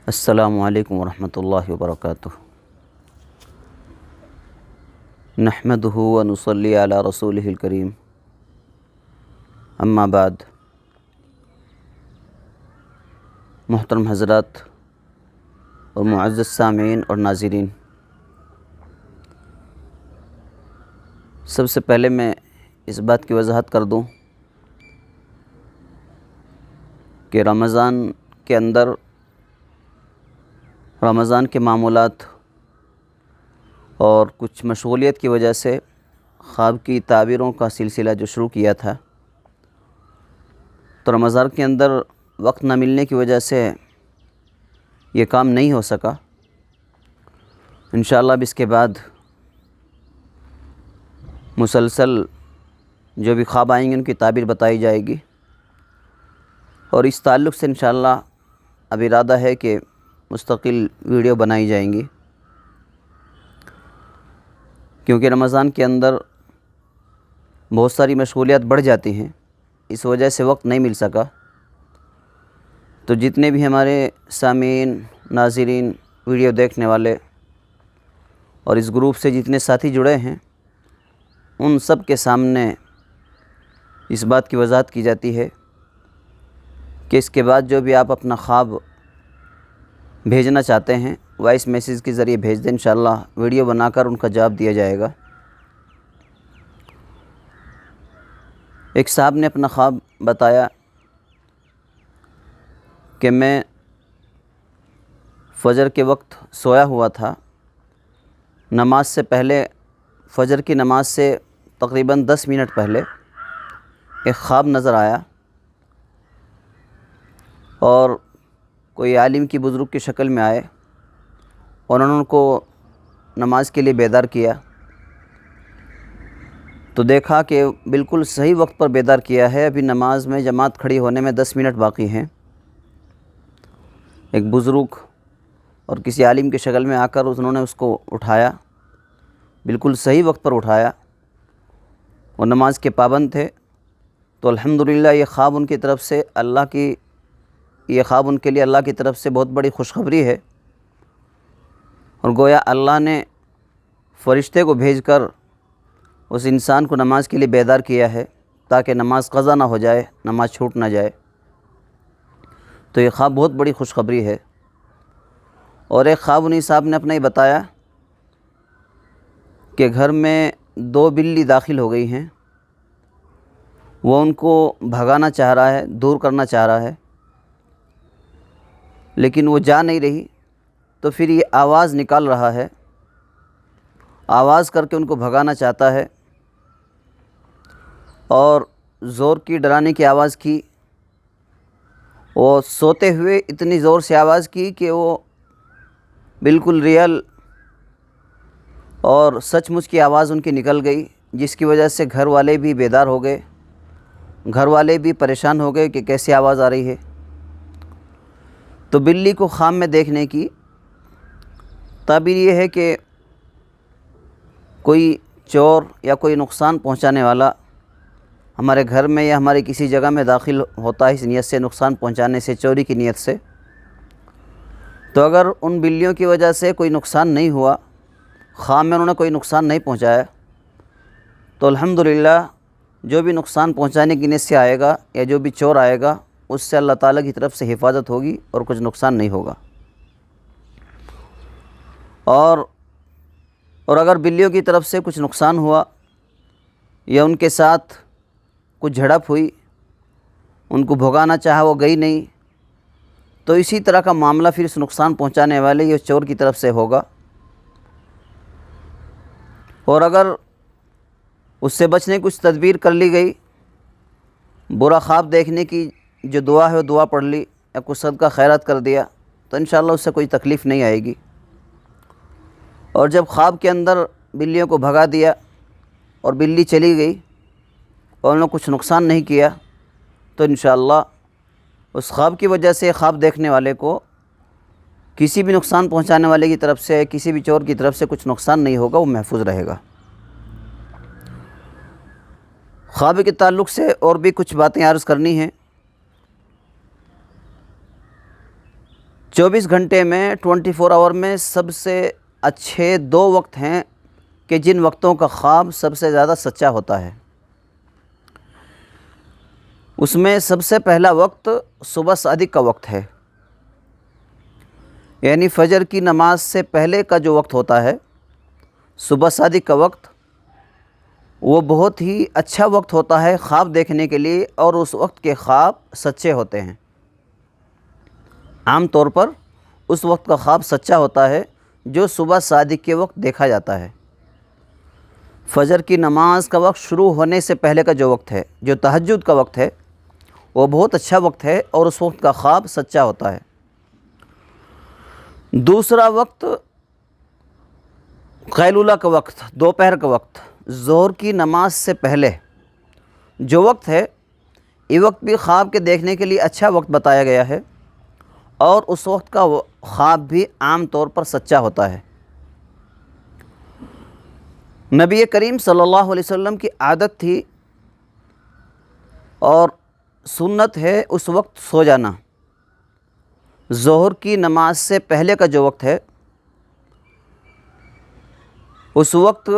السلام علیکم ورحمۃ اللہ وبرکاتہ۔ نحمدہ ونصلی علی رسولہ الکریم، اما بعد۔ محترم حضرات اور معزز سامعین اور ناظرین، سب سے پہلے میں اس بات کی وضاحت کر دوں کہ رمضان کے اندر رمضان کے معمولات اور کچھ مشغولیت کی وجہ سے خواب کی تعبیروں کا سلسلہ جو شروع کیا تھا، تو رمضان کے اندر وقت نہ ملنے کی وجہ سے یہ کام نہیں ہو سکا۔ انشاءاللہ اب اس کے بعد مسلسل جو بھی خواب آئیں گے ان کی تعبیر بتائی جائے گی، اور اس تعلق سے انشاءاللہ اب ارادہ ہے کہ مستقل ویڈیو بنائی جائیں گی، کیونکہ رمضان کے اندر بہت ساری مشغولیات بڑھ جاتی ہیں، اس وجہ سے وقت نہیں مل سکا۔ تو جتنے بھی ہمارے سامعین، ناظرین، ویڈیو دیکھنے والے اور اس گروپ سے جتنے ساتھی جڑے ہیں، ان سب کے سامنے اس بات کی وضاحت کی جاتی ہے کہ اس کے بعد جو بھی آپ اپنا خواب بھیجنا چاہتے ہیں وائس میسیج کے ذریعے بھیج دیں، انشاءاللہ ویڈیو بنا کر ان کا جواب دیا جائے گا۔ ایک صاحب نے اپنا خواب بتایا کہ میں فجر کے وقت سویا ہوا تھا، نماز سے پہلے، فجر کی نماز سے تقریباً 10 منٹ پہلے ایک خواب نظر آیا، اور کوئی عالم کی بزرگ کی شکل میں آئے اور انہوں نے ان کو نماز کے لیے بیدار کیا، تو دیکھا کہ بالکل صحیح وقت پر بیدار کیا ہے، ابھی نماز میں جماعت کھڑی ہونے میں 10 منٹ باقی ہیں۔ ایک بزرگ اور کسی عالم کی شکل میں آ کر انہوں نے اس کو اٹھایا، بالکل صحیح وقت پر اٹھایا، وہ نماز کے پابند تھے۔ تو الحمدللہ یہ خواب ان کی طرف سے یہ خواب ان کے لیے اللہ کی طرف سے بہت بڑی خوشخبری ہے، اور گویا اللہ نے فرشتے کو بھیج کر اس انسان کو نماز کے لیے بیدار کیا ہے تاکہ نماز قضا نہ ہو جائے، نماز چھوٹ نہ جائے۔ تو یہ خواب بہت بڑی خوشخبری ہے۔ اور ایک خواب انہی صاحب نے اپنا ہی بتایا کہ گھر میں 2 بلی داخل ہو گئی ہیں، وہ ان کو بھگانا چاہ رہا ہے، دور کرنا چاہ رہا ہے، لیکن وہ جا نہیں رہی، تو پھر یہ آواز نکال رہا ہے، آواز کر کے ان کو بھگانا چاہتا ہے، اور زور کی ڈرانے کی آواز کی، وہ سوتے ہوئے اتنی زور سے آواز کی کہ وہ بالکل ریئل اور سچ مچ کی آواز ان کی نکل گئی، جس کی وجہ سے گھر والے بھی بیدار ہو گئے، گھر والے بھی پریشان ہو گئے کہ کیسے آواز آ رہی ہے۔ تو بلی کو خواب میں دیکھنے کی تعبیر یہ ہے کہ کوئی چور یا کوئی نقصان پہنچانے والا ہمارے گھر میں یا ہماری کسی جگہ میں داخل ہوتا ہے، اس نیت سے، نقصان پہنچانے سے، چوری کی نیت سے۔ تو اگر ان بلیوں کی وجہ سے کوئی نقصان نہیں ہوا، خواب میں انہوں نے کوئی نقصان نہیں پہنچایا، تو الحمدللہ جو بھی نقصان پہنچانے کی نیت سے آئے گا یا جو بھی چور آئے گا، اس سے اللہ تعالیٰ کی طرف سے حفاظت ہوگی اور کچھ نقصان نہیں ہوگا۔ اور اگر بلیوں کی طرف سے کچھ نقصان ہوا یا ان کے ساتھ کچھ جھڑپ ہوئی، ان کو بھگانا چاہا، وہ گئی نہیں، تو اسی طرح کا معاملہ پھر اس نقصان پہنچانے والے یا چور کی طرف سے ہوگا۔ اور اگر اس سے بچنے کی کچھ تدبیر کر لی گئی، برا خواب دیکھنے کی جو دعا ہے وہ دعا پڑھ لی یا کچھ صدقہ خیرات کر دیا، تو انشاءاللہ اس سے کوئی تکلیف نہیں آئے گی۔ اور جب خواب کے اندر بلیوں کو بھگا دیا اور بلی چلی گئی اور انہوں نے کچھ نقصان نہیں کیا، تو انشاءاللہ اس خواب کی وجہ سے خواب دیکھنے والے کو کسی بھی نقصان پہنچانے والے کی طرف سے، کسی بھی چور کی طرف سے کچھ نقصان نہیں ہوگا، وہ محفوظ رہے گا۔ خواب کے تعلق سے اور بھی کچھ باتیں عرض کرنی ہیں۔ 24 گھنٹے میں 24 آور میں سب سے اچھے 2 وقت ہیں کہ جن وقتوں کا خواب سب سے زیادہ سچا ہوتا ہے۔ اس میں سب سے پہلا وقت صبح صادق کا وقت ہے، یعنی فجر کی نماز سے پہلے کا جو وقت ہوتا ہے صبح صادق کا وقت، وہ بہت ہی اچھا وقت ہوتا ہے خواب دیکھنے کے لیے، اور اس وقت کے خواب سچے ہوتے ہیں۔ عام طور پر اس وقت کا خواب سچا ہوتا ہے جو صبح صادق کے وقت دیکھا جاتا ہے۔ فجر کی نماز کا وقت شروع ہونے سے پہلے کا جو وقت ہے، جو تہجد کا وقت ہے، وہ بہت اچھا وقت ہے اور اس وقت کا خواب سچا ہوتا ہے۔ دوسرا وقت قیلولہ کا وقت، دوپہر کا وقت، ظہر کی نماز سے پہلے جو وقت ہے، یہ وقت بھی خواب کے دیکھنے کے لیے اچھا وقت بتایا گیا ہے، اور اس وقت کا خواب بھی عام طور پر سچا ہوتا ہے۔ نبی کریم صلی اللہ علیہ وسلم کی عادت تھی اور سنت ہے اس وقت سو جانا۔ ظہر کی نماز سے پہلے کا جو وقت ہے، اس وقت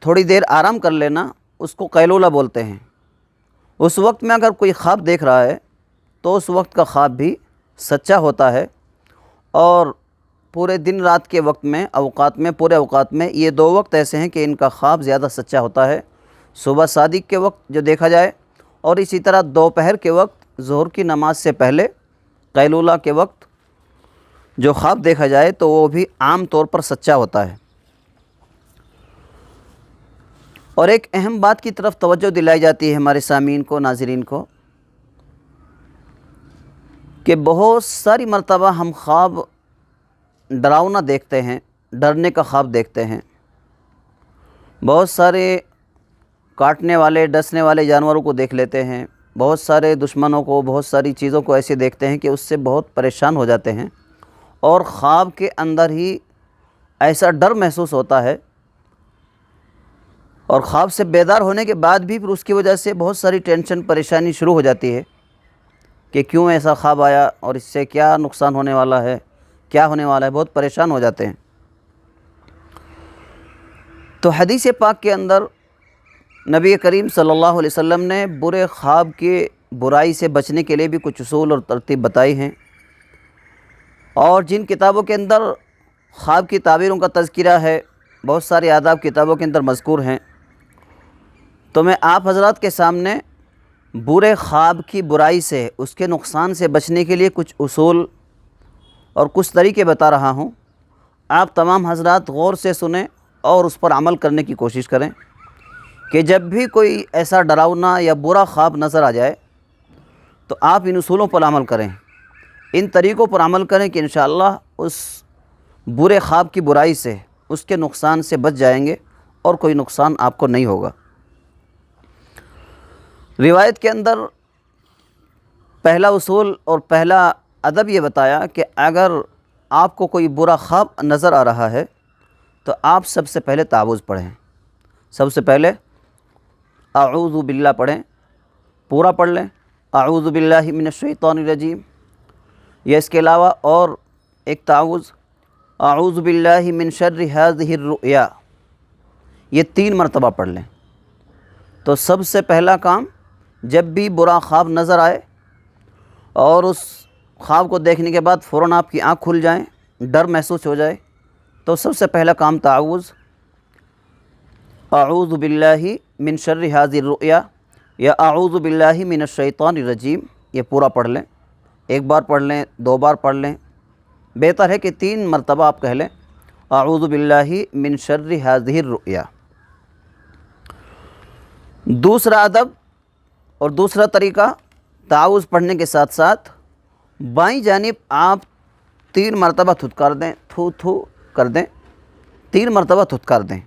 تھوڑی دیر آرام کر لینا، اس کو قیلولہ بولتے ہیں۔ اس وقت میں اگر کوئی خواب دیکھ رہا ہے تو اس وقت کا خواب بھی سچا ہوتا ہے، اور پورے دن رات کے وقت میں، پورے اوقات میں یہ 2 وقت ایسے ہیں کہ ان کا خواب زیادہ سچا ہوتا ہے۔ صبح صادق کے وقت جو دیکھا جائے، اور اسی طرح دوپہر کے وقت ظہر کی نماز سے پہلے قیلولہ کے وقت جو خواب دیکھا جائے تو وہ بھی عام طور پر سچا ہوتا ہے۔ اور ایک اہم بات کی طرف توجہ دلائی جاتی ہے ہمارے سامعین کو، ناظرین کو، کہ بہت ساری مرتبہ ہم خواب ڈراؤنا دیکھتے ہیں، ڈرنے کا خواب دیکھتے ہیں۔ بہت سارے کاٹنے والے، ڈسنے والے جانوروں کو دیکھ لیتے ہیں، بہت سارے دشمنوں کو، بہت ساری چیزوں کو ایسے دیکھتے ہیں کہ اس سے بہت پریشان ہو جاتے ہیں، اور خواب کے اندر ہی ایسا ڈر محسوس ہوتا ہے، اور خواب سے بیدار ہونے کے بعد بھی پھر اس کی وجہ سے بہت ساری ٹینشن، پریشانی شروع ہو جاتی ہے کہ کیوں ایسا خواب آیا، اور اس سے کیا نقصان ہونے والا ہے، کیا ہونے والا ہے، بہت پریشان ہو جاتے ہیں۔ تو حدیث پاک کے اندر نبی کریم صلی اللہ علیہ وسلم نے برے خواب کی برائی سے بچنے کے لیے بھی کچھ اصول اور ترتیب بتائی ہیں، اور جن کتابوں کے اندر خواب کی تعبیروں کا تذکرہ ہے، بہت ساری آداب کتابوں کے اندر مذکور ہیں، تو میں آپ حضرات کے سامنے برے خواب کی برائی سے، اس کے نقصان سے بچنے کے لیے کچھ اصول اور کچھ طریقے بتا رہا ہوں۔ آپ تمام حضرات غور سے سنیں اور اس پر عمل کرنے کی کوشش کریں کہ جب بھی کوئی ایسا ڈراؤنا یا برا خواب نظر آ جائے تو آپ ان اصولوں پر عمل کریں، ان طریقوں پر عمل کریں کہ انشاءاللہ اس برے خواب کی برائی سے، اس کے نقصان سے بچ جائیں گے، اور کوئی نقصان آپ کو نہیں ہوگا۔ روایت کے اندر پہلا اصول اور پہلا ادب یہ بتایا کہ اگر آپ کو کوئی برا خواب نظر آ رہا ہے تو آپ سب سے پہلے تعوذ پڑھیں، سب سے پہلے اعوذ باللہ پڑھیں، پورا پڑھ لیں، اعوذ باللہ من الشیطان الرجیم، یا اس کے علاوہ اور ایک تعوذ اعوذ باللہ من شر ہذہ الرؤیا، یہ 3 مرتبہ پڑھ لیں۔ تو سب سے پہلا کام، جب بھی برا خواب نظر آئے اور اس خواب کو دیکھنے کے بعد فوراً آپ کی آنکھ کھل جائیں، ڈر محسوس ہو جائے، تو سب سے پہلا کام تعوذ اعوذ باللہ من شر ہذہ الرؤیا یا اعوذ باللہ من الشیطان الرجیم، یہ پورا پڑھ لیں۔ 1 بار پڑھ لیں، 2 بار پڑھ لیں، بہتر ہے کہ 3 مرتبہ آپ کہہ لیں اعوذ باللہ من شر ہذہ الرؤیا۔ دوسرا ادب اور دوسرا طریقہ، تعوذ پڑھنے کے ساتھ ساتھ بائیں جانب آپ 3 مرتبہ تھتکار دیں، تھو تھو کر دیں، 3 مرتبہ تھتکار دیں۔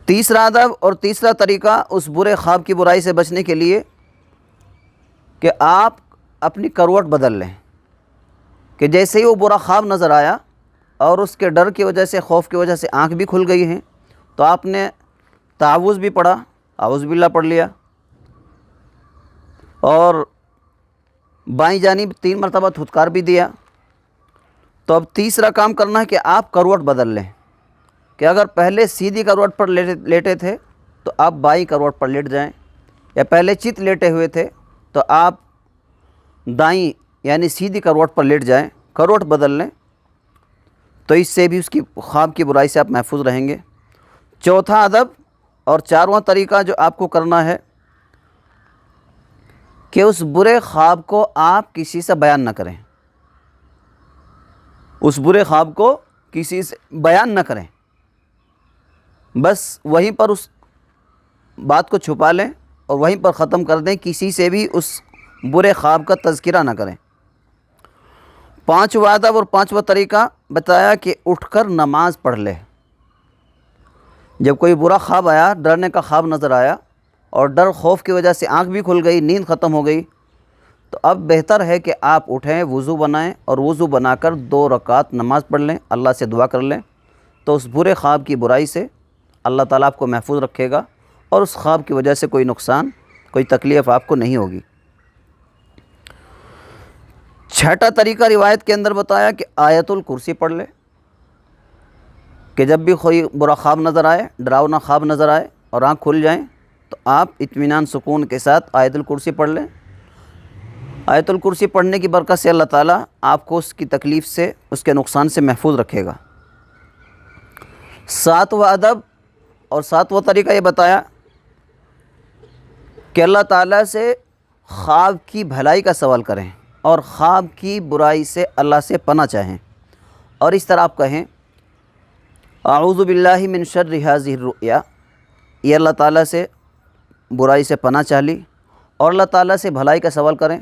تیسرا ادب اور تیسرا طریقہ اس برے خواب کی برائی سے بچنے کے لیے کہ آپ اپنی کروٹ بدل لیں، کہ جیسے ہی وہ برا خواب نظر آیا اور اس کے ڈر کی وجہ سے، خوف کی وجہ سے آنکھ بھی کھل گئی ہیں، تو آپ نے تعوذ بھی پڑھا، اعوذ باللہ پڑھ لیا، اور بائیں جانب 3 مرتبہ دھتکار بھی دیا، تو اب تیسرا کام کرنا ہے کہ آپ کروٹ بدل لیں، کہ اگر پہلے سیدھی کروٹ پر لیٹے تھے تو آپ بائیں کروٹ پر لیٹ جائیں، یا پہلے چت لیٹے ہوئے تھے تو آپ دائیں یعنی سیدھی کروٹ پر لیٹ جائیں، کروٹ بدل لیں، تو اس سے بھی اس کی خواب کی برائی سے آپ محفوظ رہیں گے۔ چوتھا ادب اور 4واں طریقہ جو آپ کو کرنا ہے کہ اس برے خواب کو آپ کسی سے بیان نہ کریں، اس برے خواب کو کسی سے بیان نہ کریں، بس وہیں پر اس بات کو چھپا لیں اور وہیں پر ختم کر دیں، کسی سے بھی اس برے خواب کا تذکرہ نہ کریں۔ 5واں ادب اور 5واں طریقہ بتایا کہ اٹھ کر نماز پڑھ لے۔ جب کوئی برا خواب آیا، ڈرنے کا خواب نظر آیا اور ڈر خوف کی وجہ سے آنکھ بھی کھل گئی، نیند ختم ہو گئی، تو اب بہتر ہے کہ آپ اٹھیں، وضو بنائیں اور وضو بنا کر 2 رکعت نماز پڑھ لیں، اللہ سے دعا کر لیں، تو اس برے خواب کی برائی سے اللہ تعالیٰ آپ کو محفوظ رکھے گا اور اس خواب کی وجہ سے کوئی نقصان، کوئی تکلیف آپ کو نہیں ہوگی۔ 6واں طریقہ روایت کے اندر بتایا کہ آیت الکرسی پڑھ لے، کہ جب بھی کوئی برا خواب نظر آئے، ڈراؤنا خواب نظر آئے اور آنکھ کھل جائیں تو آپ اطمینان سکون کے ساتھ آیت الکرسی پڑھ لیں۔ آیت الکرسی پڑھنے کی برکت سے اللہ تعالیٰ آپ کو اس کی تکلیف سے، اس کے نقصان سے محفوظ رکھے گا۔ 7واں ادب اور 7واں طریقہ یہ بتایا کہ اللہ تعالیٰ سے خواب کی بھلائی کا سوال کریں اور خواب کی برائی سے اللہ سے پناہ چاہیں، اور اس طرح آپ کہیں اعوذ باللہ من شر ہذہ الرؤیا، یہ اللہ تعالیٰ سے برائی سے پناہ چاہ لی اور اللہ تعالیٰ سے بھلائی کا سوال کریں،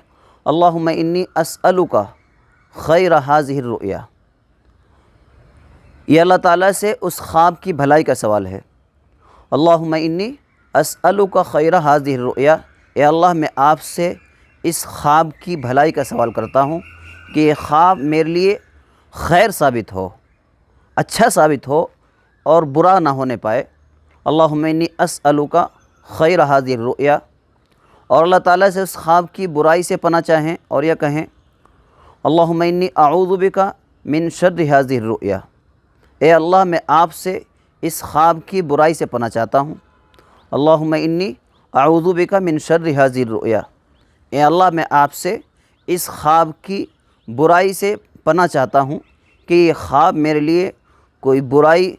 اللہم انی اسألک خیر ہذہ الرؤیا، یہ اللہ تعالیٰ سے اس خواب کی بھلائی کا سوال ہے، اللہم انی اسألک خیر ہذہ الرؤیا، اے اللہ میں آپ سے اس خواب کی بھلائی کا سوال کرتا ہوں کہ یہ خواب میرے لیے خیر ثابت ہو، اچھا ثابت ہو اور برا نہ ہونے پائے، اللہم انی اسألک خیر ہذہ الرؤیا، اور اللہ تعالیٰ سے اس خواب کی برائی سے پناہ چاہیں اور یہ کہیں اللہم انی اعوذ بک من شر ہذہ الرؤیا، اے اللہ میں آپ سے اس خواب کی برائی سے پناہ چاہتا ہوں، اللہم انی اعوذ بک من شر ہذہ الرؤیا، اے اللہ میں آپ سے اس خواب کی برائی سے پناہ چاہتا ہوں کہ یہ خواب میرے لیے کوئی برائی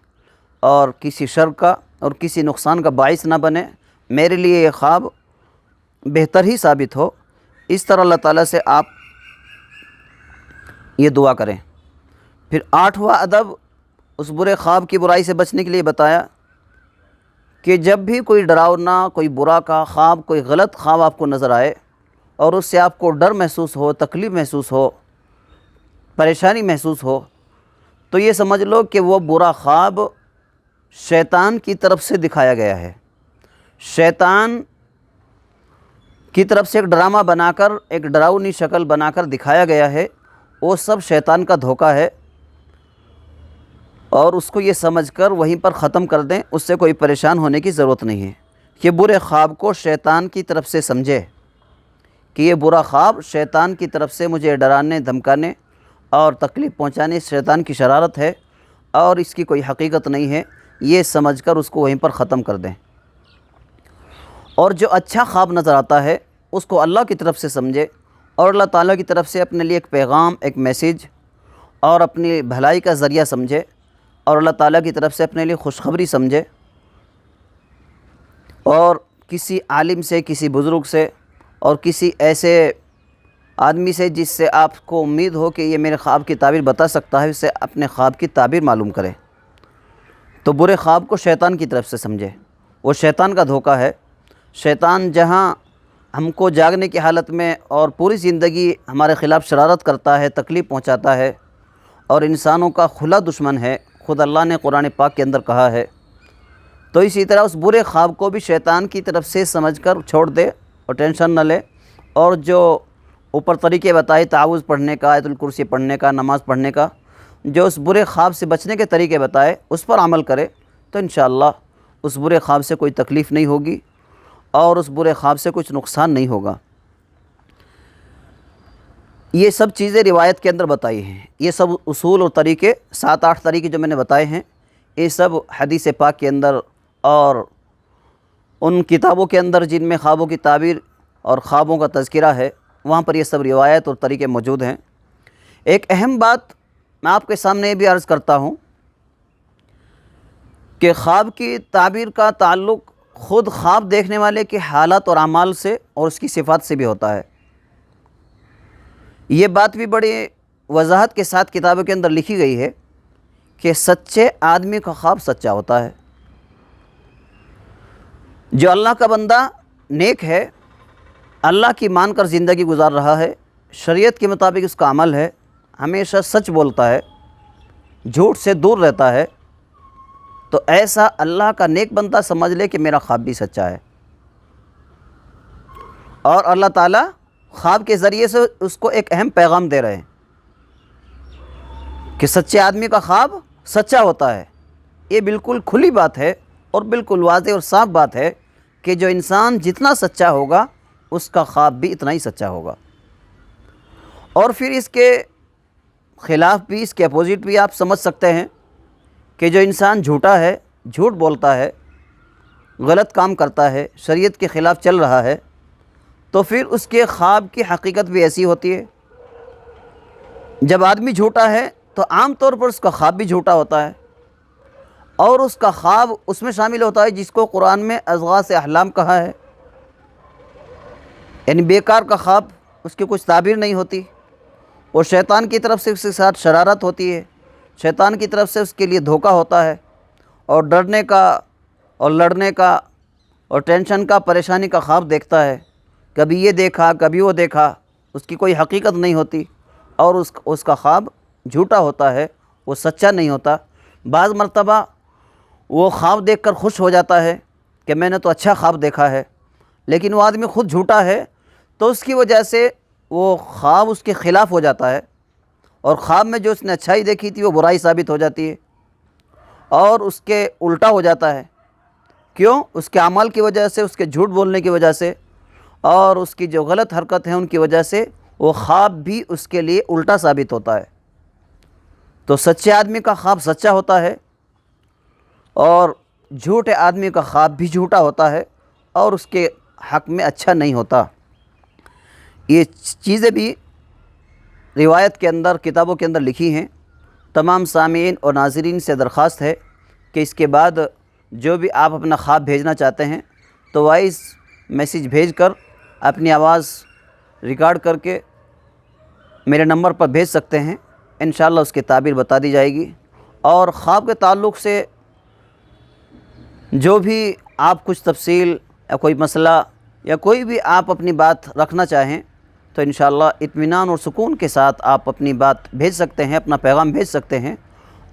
اور کسی شر کا اور کسی نقصان کا باعث نہ بنے، میرے لیے یہ خواب بہتر ہی ثابت ہو۔ اس طرح اللہ تعالیٰ سے آپ یہ دعا کریں۔ پھر 8واں ادب اس برے خواب کی برائی سے بچنے کے لیے بتایا کہ جب بھی کوئی ڈراؤنا، کوئی برا کا خواب، کوئی غلط خواب آپ کو نظر آئے اور اس سے آپ کو ڈر محسوس ہو، تکلیف محسوس ہو، پریشانی محسوس ہو، تو یہ سمجھ لو کہ وہ برا خواب شیطان کی طرف سے دکھایا گیا ہے، شیطان کی طرف سے ایک ڈرامہ بنا کر، ایک ڈراؤنی شکل بنا کر دکھایا گیا ہے، وہ سب شیطان کا دھوکہ ہے، اور اس کو یہ سمجھ کر وہیں پر ختم کر دیں، اس سے کوئی پریشان ہونے کی ضرورت نہیں ہے۔ کہ برے خواب کو شیطان کی طرف سے سمجھے کہ یہ برا خواب شیطان کی طرف سے مجھے ڈرانے، دھمکانے اور تکلیف پہنچانے شیطان کی شرارت ہے اور اس کی کوئی حقیقت نہیں ہے، یہ سمجھ کر اس کو وہیں پر ختم کر دیں۔ اور جو اچھا خواب نظر آتا ہے اس کو اللہ کی طرف سے سمجھے اور اللہ تعالیٰ کی طرف سے اپنے لیے ایک پیغام، ایک میسیج اور اپنی بھلائی کا ذریعہ سمجھے، اور اللہ تعالیٰ کی طرف سے اپنے لیے خوشخبری سمجھے، اور کسی عالم سے، کسی بزرگ سے اور کسی ایسے آدمی سے جس سے آپ کو امید ہو کہ یہ میرے خواب کی تعبیر بتا سکتا ہے، اس سے اپنے خواب کی تعبیر معلوم کرے۔ تو برے خواب کو شیطان کی طرف سے سمجھے، وہ شیطان کا دھوکہ ہے۔ شیطان جہاں ہم کو جاگنے کی حالت میں اور پوری زندگی ہمارے خلاف شرارت کرتا ہے، تکلیف پہنچاتا ہے اور انسانوں کا کھلا دشمن ہے، خود اللہ نے قرآن پاک کے اندر کہا ہے، تو اسی طرح اس برے خواب کو بھی شیطان کی طرف سے سمجھ کر چھوڑ دے اور ٹینشن نہ لے، اور جو اوپر طریقے بتائے تعوذ پڑھنے کا، آیت الکرسی پڑھنے کا، نماز پڑھنے کا، جو اس برے خواب سے بچنے کے طریقے بتائے اس پر عمل کرے تو انشاءاللہ اس برے خواب سے کوئی تکلیف نہیں ہوگی اور اس برے خواب سے کچھ نقصان نہیں ہوگا۔ یہ سب چیزیں روایت کے اندر بتائی ہیں. یہ سب اصول اور طریقے 7-8 طریقے جو میں نے بتائے ہیں یہ سب حدیث پاک کے اندر اور ان کتابوں کے اندر جن میں خوابوں کی تعبیر اور خوابوں کا تذکرہ ہے وہاں پر یہ سب روایت اور طریقے موجود ہیں. ایک اہم بات میں آپ کے سامنے یہ بھی عرض کرتا ہوں کہ خواب کی تعبیر کا تعلق خود خواب دیکھنے والے کے حالات اور اعمال سے اور اس کی صفات سے بھی ہوتا ہے. یہ بات بھی بڑی وضاحت کے ساتھ کتابوں کے اندر لکھی گئی ہے کہ سچے آدمی کا خواب سچا ہوتا ہے. جو اللہ کا بندہ نیک ہے، اللہ کی مان کر زندگی گزار رہا ہے، شریعت کے مطابق اس کا عمل ہے، ہمیشہ سچ بولتا ہے، جھوٹ سے دور رہتا ہے، تو ایسا اللہ کا نیک بندہ سمجھ لے کہ میرا خواب بھی سچا ہے. اور اللہ تعالیٰ خواب کے ذریعے سے اس کو ایک اہم پیغام دے رہے ہیں کہ سچے آدمی کا خواب سچا ہوتا ہے. یہ بالکل کھلی بات ہے اور بالکل واضح اور صاف بات ہے کہ جو انسان جتنا سچا ہوگا اس کا خواب بھی اتنا ہی سچا ہوگا. اور پھر اس کے خلاف بھی، اس کے اپوزٹ بھی آپ سمجھ سکتے ہیں کہ جو انسان جھوٹا ہے، جھوٹ بولتا ہے، غلط کام کرتا ہے، شریعت کے خلاف چل رہا ہے، تو پھر اس کے خواب کی حقیقت بھی ایسی ہوتی ہے. جب آدمی جھوٹا ہے تو عام طور پر اس کا خواب بھی جھوٹا ہوتا ہے، اور اس کا خواب اس میں شامل ہوتا ہے جس کو قرآن میں اضغاث احلام کہا ہے، یعنی بیکار کا خواب، اس کی کچھ تعبیر نہیں ہوتی، اور شیطان کی طرف سے اس کے ساتھ شرارت ہوتی ہے، شیطان کی طرف سے اس کے لیے دھوکہ ہوتا ہے، اور ڈرنے کا اور لڑنے کا اور ٹینشن کا، پریشانی کا خواب دیکھتا ہے. کبھی یہ دیکھا، کبھی وہ دیکھا، اس کی کوئی حقیقت نہیں ہوتی، اور اس کا خواب جھوٹا ہوتا ہے، وہ سچا نہیں ہوتا. بعض مرتبہ وہ خواب دیکھ کر خوش ہو جاتا ہے کہ میں نے تو اچھا خواب دیکھا ہے، لیکن وہ آدمی خود جھوٹا ہے تو اس کی وجہ سے وہ خواب اس کے خلاف ہو جاتا ہے، اور خواب میں جو اس نے اچھائی دیکھی تھی وہ برائی ثابت ہو جاتی ہے، اور اس کے الٹا ہو جاتا ہے. کیوں؟ اس کے اعمال کی وجہ سے، اس کے جھوٹ بولنے کی وجہ سے، اور اس کی جو غلط حرکت ہیں ان کی وجہ سے وہ خواب بھی اس کے لیے الٹا ثابت ہوتا ہے. تو سچے آدمی کا خواب سچا ہوتا ہے، اور جھوٹے آدمی کا خواب بھی جھوٹا ہوتا ہے، اور اس کے حق میں اچھا نہیں ہوتا. یہ چیزیں بھی روایت کے اندر، کتابوں کے اندر لکھی ہیں. تمام سامعین اور ناظرین سے درخواست ہے کہ اس کے بعد جو بھی آپ اپنا خواب بھیجنا چاہتے ہیں تو وائس میسیج بھیج کر اپنی آواز ریکارڈ کر کے میرے نمبر پر بھیج سکتے ہیں. انشاءاللہ اس کی تعبیر بتا دی جائے گی. اور خواب کے تعلق سے جو بھی آپ کچھ تفصیل یا کوئی مسئلہ یا کوئی بھی آپ اپنی بات رکھنا چاہیں تو انشاءاللہ اطمینان اور سکون کے ساتھ آپ اپنی بات بھیج سکتے ہیں، اپنا پیغام بھیج سکتے ہیں،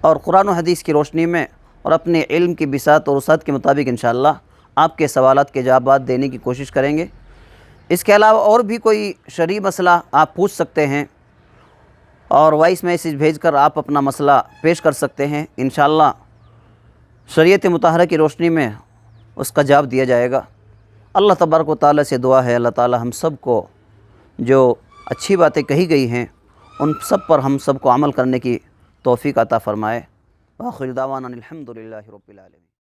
اور قرآن و حدیث کی روشنی میں اور اپنے علم کی بساط اور وسعت کے مطابق انشاءاللہ آپ کے سوالات کے جوابات دینے کی کوشش کریں گے. اس کے علاوہ اور بھی کوئی شرعی مسئلہ آپ پوچھ سکتے ہیں اور وائس میسیج بھیج کر آپ اپنا مسئلہ پیش کر سکتے ہیں. انشاءاللہ شریعت مطہرہ کی روشنی میں اس کا جواب دیا جائے گا. اللہ تبارک و تعالیٰ سے دعا ہے اللہ تعالیٰ ہم سب کو جو اچھی باتیں کہی گئی ہیں ان سب پر ہم سب کو عمل کرنے کی توفیق عطا فرمائے. وآخر دعوانا الحمدللہ رب العالمین.